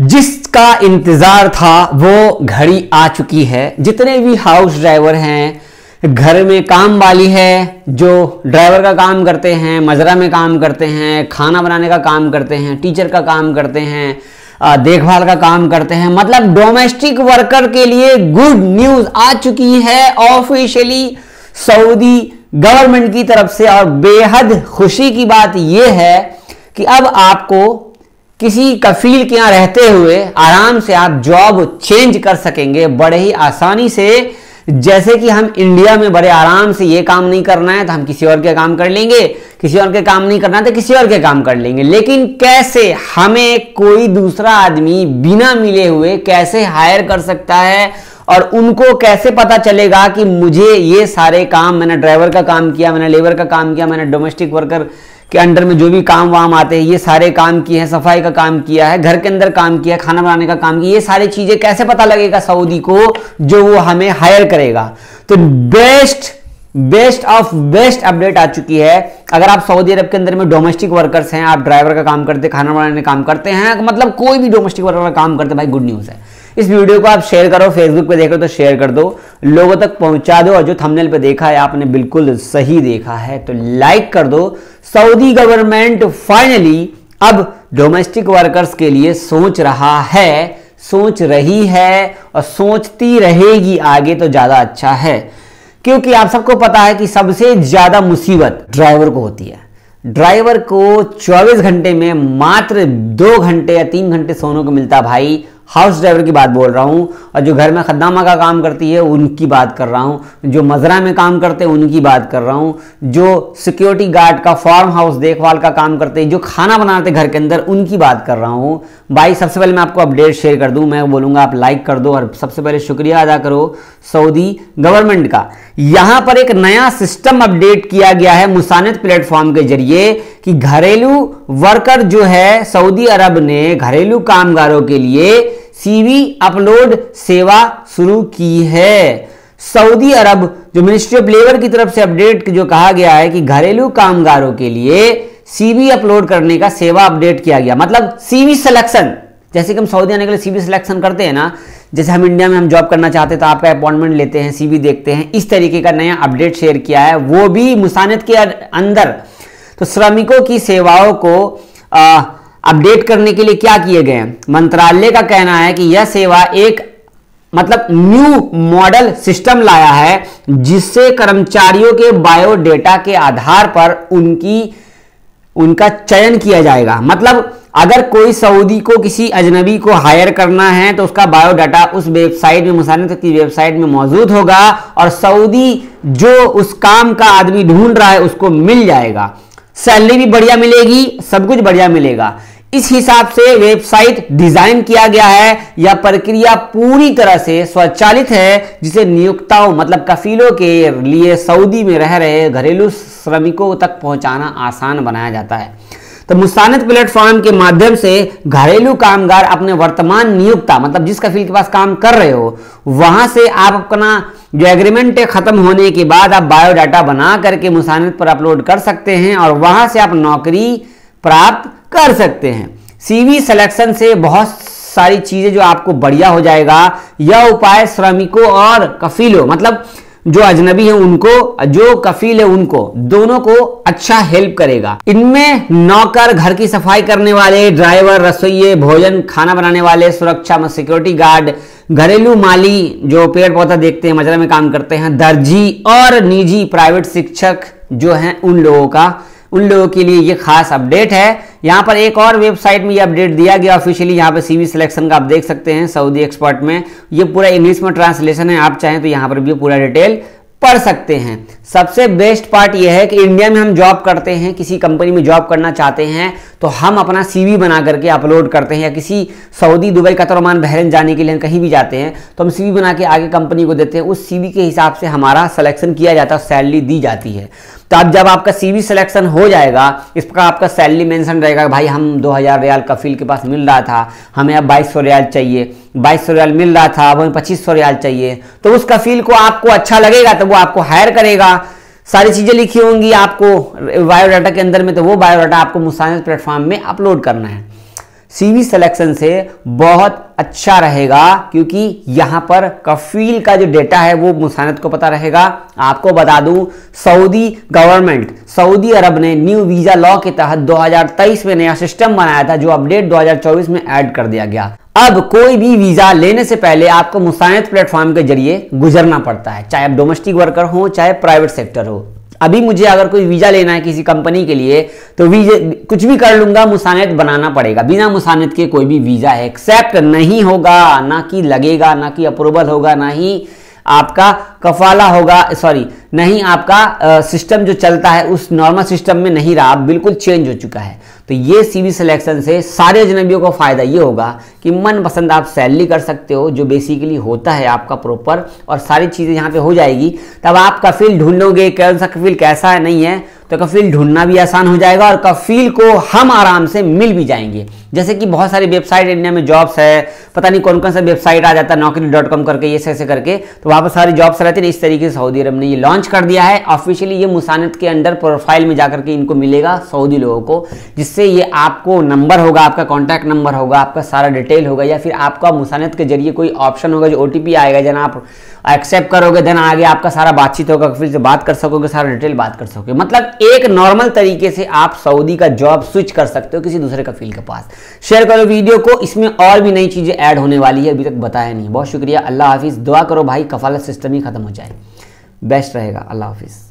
जिसका इंतजार था वो घड़ी आ चुकी है। जितने भी हाउस ड्राइवर हैं, घर में काम वाली है, जो ड्राइवर का काम करते हैं, मजरा में काम करते हैं, खाना बनाने का काम करते हैं, टीचर का काम करते हैं, देखभाल का काम करते हैं, मतलब डोमेस्टिक वर्कर के लिए गुड न्यूज आ चुकी है ऑफिशियली सऊदी गवर्नमेंट की तरफ से। और बेहद खुशी की बात यह है कि अब आपको किसी कफील के यहां रहते हुए आराम से आप जॉब चेंज कर सकेंगे बड़े ही आसानी से। जैसे कि हम इंडिया में बड़े आराम से ये काम नहीं करना है तो हम किसी और के काम कर लेंगे, किसी और के काम नहीं करना है तो किसी और के काम कर लेंगे। लेकिन कैसे हमें कोई दूसरा आदमी बिना मिले हुए कैसे हायर कर सकता है और उनको कैसे पता चलेगा कि मुझे ये सारे काम, मैंने ड्राइवर का काम किया, मैंने लेबर का काम किया, मैंने डोमेस्टिक वर्कर के अंडर में जो भी काम वाम आते हैं ये सारे काम किए हैं, सफाई का काम किया है, घर के अंदर काम किया, खाना बनाने का काम किया, ये सारी चीजें कैसे पता लगेगा सऊदी को जो वो हमें हायर करेगा। तो बेस्ट ऑफ बेस्ट अपडेट आ चुकी है। अगर आप सऊदी अरब के अंदर में डोमेस्टिक वर्कर्स हैं, आप ड्राइवर का काम करते, खाना बनाने का काम करते हैं, मतलब कोई भी डोमेस्टिक वर्कर का काम करते, भाई गुड न्यूज है। इस वीडियो को आप शेयर करो, फेसबुक पे देख रहे हो तो शेयर कर दो, लोगों तक पहुंचा दो। और जो थंबनेल पे देखा है आपने बिल्कुल सही देखा है तो लाइक कर दो। सऊदी गवर्नमेंट फाइनली अब डोमेस्टिक वर्कर्स के लिए सोच रही है और सोचती रहेगी आगे तो ज्यादा अच्छा है। क्योंकि आप सबको पता है कि सबसे ज्यादा मुसीबत ड्राइवर को होती है। ड्राइवर को 24 घंटे में मात्र 2 घंटे या 3 घंटे सोने को मिलता भाई। हाउस ड्राइवर की बात बोल रहा हूं, और जो घर में खद्दामा का काम करती है उनकी बात कर रहा हूं, जो मजरा में काम करते हैं उनकी बात कर रहा हूं, जो सिक्योरिटी गार्ड का, फार्म हाउस देखभाल का काम करते हैं, जो खाना बनाते घर के अंदर उनकी बात कर रहा हूं। भाई सबसे पहले मैं आपको अपडेट शेयर कर दूं, मैं बोलूंगा आप लाइक कर दो और सबसे पहले शुक्रिया अदा करो सऊदी गवर्नमेंट का। यहां पर एक नया सिस्टम अपडेट किया गया है मुसानिद प्लेटफॉर्म के जरिए कि घरेलू वर्कर जो है सऊदी अरब ने घरेलू कामगारों के लिए सीवी अपलोड सेवा शुरू की है। सऊदी अरब जो मिनिस्ट्री ऑफ लेबर की तरफ से अपडेट जो कहा गया है कि घरेलू कामगारों के लिए सीवी अपलोड करने का सेवा अपडेट किया गया। मतलब सीवी सिलेक्शन, जैसे कि हम सऊदी आने के लिए सीवी सिलेक्शन करते हैं ना, जैसे हम इंडिया में हम जॉब करना चाहते हैं तो आपका अपॉइंटमेंट लेते हैं, सीवी देखते हैं, इस तरीके का नया अपडेट शेयर किया है, वो भी मुसानिद के अंदर। तो श्रमिकों की सेवाओं को अपडेट करने के लिए क्या किए गए हैं, मंत्रालय का कहना है कि यह सेवा एक मतलब न्यू मॉडल सिस्टम लाया है जिससे कर्मचारियों के बायोडेटा के आधार पर उनका चयन किया जाएगा। मतलब अगर कोई सऊदी को किसी अजनबी को हायर करना है तो उसका बायोडाटा उस वेबसाइट में, मुसानिद की वेबसाइट में मौजूद होगा और सऊदी जो उस काम का आदमी ढूंढ रहा है उसको मिल जाएगा। सैलरी भी बढ़िया मिलेगी, सब कुछ बढ़िया मिलेगा। इस हिसाब से वेबसाइट डिजाइन किया गया है। यह प्रक्रिया पूरी तरह से स्वचालित है जिसे नियोक्ताओं मतलब कफीलों के लिए सऊदी में रह रहे घरेलू श्रमिकों तक पहुंचाना आसान बनाया जाता है। तो मुसानिद प्लेटफॉर्म के माध्यम से घरेलू कामगार अपने वर्तमान नियोक्ता मतलब जिस कफील के पास काम कर रहे हो वहां से आप अपना जो एग्रीमेंट है खत्म होने के बाद आप बायोडाटा बना करके मुसानिद पर अपलोड कर सकते हैं और वहां से आप नौकरी प्राप्त कर सकते हैं। सीवी सिलेक्शन से बहुत सारी चीजें जो आपको बढ़िया हो जाएगा। यह उपाय श्रमिकों और कफीलों मतलब जो अजनबी है उनको, जो कफील है उनको, दोनों को अच्छा हेल्प करेगा। इनमें नौकर, घर की सफाई करने वाले, ड्राइवर, रसोइये, भोजन खाना बनाने वाले, सुरक्षा में सिक्योरिटी गार्ड, घरेलू माली जो पेड़ पौधा देखते हैं, मजरा में काम करते हैं, दर्जी और निजी प्राइवेट शिक्षक जो हैं उन लोगों के लिए ये खास अपडेट है। यहाँ पर एक और वेबसाइट में ये अपडेट दिया गया ऑफिशियली, यहाँ पे सीवी सिलेक्शन का आप देख सकते हैं सऊदी एक्सपर्ट में। ये पूरा इंग्लिश में ट्रांसलेशन है, आप चाहें तो यहाँ पर भी पूरा डिटेल पढ़ सकते हैं। सबसे बेस्ट पार्ट यह है कि इंडिया में हम जॉब करते हैं, किसी कंपनी में जॉब करना चाहते हैं तो हम अपना सीवी बना करके अपलोड करते हैं, या किसी Saudi, Dubai, Qatar, Oman, Bahrain जाने के लिए कहीं भी जाते हैं तो हम सीवी बना के आगे कंपनी को देते हैं। उस सीवी के हिसाब से हमारा सिलेक्शन किया जाता है, सैलरी दी जाती है। तो अब जब आपका सीवी सिलेक्शन हो जाएगा, इस प्रकार आपका सैलरी मेंशन रहेगा, भाई हम 2000 रियाल कफील के पास मिल रहा था, हमें अब 2200 रियाल चाहिए, 2200 रियाल मिल रहा था, अब हमें 2500 रियाल चाहिए। तो उस कफील को आपको अच्छा लगेगा तो वो आपको हायर करेगा। सारी चीजें लिखी होंगी आपको बायोडाटा के अंदर में, तो वो बायोडाटा आपको मुसानिद प्लेटफॉर्म में अपलोड करना है। सीवी सिलेक्शन से बहुत अच्छा रहेगा, क्योंकि यहां पर कफील का जो डेटा है वो मुसानत को पता रहेगा। आपको बता दूं, सऊदी गवर्नमेंट, सऊदी अरब ने न्यू वीजा लॉ के तहत 2023 में नया सिस्टम बनाया था, जो अपडेट 2024 में ऐड कर दिया गया। अब कोई भी वीजा लेने से पहले आपको मुसानत प्लेटफॉर्म के जरिए गुजरना पड़ता है, चाहे आप डोमेस्टिक वर्कर हो चाहे प्राइवेट सेक्टर हो। अभी मुझे अगर कोई वीजा लेना है किसी कंपनी के लिए, तो वीजा कुछ भी कर लूंगा, मुसानत बनाना पड़ेगा। बिना मुसानत के कोई भी वीजा एक्सेप्ट नहीं होगा, ना कि लगेगा, ना कि अप्रूवल होगा, ना ही आपका कफाला होगा, सॉरी, नहीं आपका सिस्टम जो चलता है उस नॉर्मल सिस्टम में नहीं रहा, बिल्कुल चेंज हो चुका है। तो ये सीवी सिलेक्शन से सारे अजनबियों को फायदा ये होगा कि मन पसंद आप सैलरी कर सकते हो, जो बेसिकली होता है आपका प्रॉपर, और सारी चीज़ें यहाँ पे हो जाएगी। तब आप कफील ढूंढोगे, कौन सा कफील कैसा है नहीं है, तो कफील ढूंढना भी आसान हो जाएगा और कफील को हम आराम से मिल भी जाएंगे। जैसे कि बहुत सारी वेबसाइट इंडिया में जॉब्स है, पता नहीं कौन कौन सा वेबसाइट आ जाता है, naukri.com करके, ये ऐसे करके, तो वहाँ पर सारी जॉब्स रहती है। इस तरीके से सऊदी अरब ने ये लॉन्च कर दिया है ऑफिशियली। ये मुसानत के अंडर प्रोफाइल में जाकर के इनको मिलेगा सऊदी लोगों को, जिससे ये आपको नंबर होगा, आपका कॉन्टैक्ट नंबर होगा, आपका सारा डिटेल होगा, या फिर आपका मुसानत के जरिए कोई ऑप्शन होगा जो OTP आएगा, जन आप एक्सेप्ट करोगे, देन आगे आपका सारा बातचीत होगा, फिर से बात कर सकोगे, सारा डिटेल बात कर सकोगे। मतलब एक नॉर्मल तरीके से आप सऊदी का जॉब स्विच कर सकते हो किसी दूसरे कफील के पास। शेयर करो वीडियो को, इसमें और भी नई चीजें ऐड होने वाली है, अभी तक बताया नहीं। बहुत शुक्रिया, अल्लाह हाफिज। दुआ करो भाई कफालत सिस्टम ही खत्म हो जाए, बेस्ट रहेगा। अल्लाह हाफिज।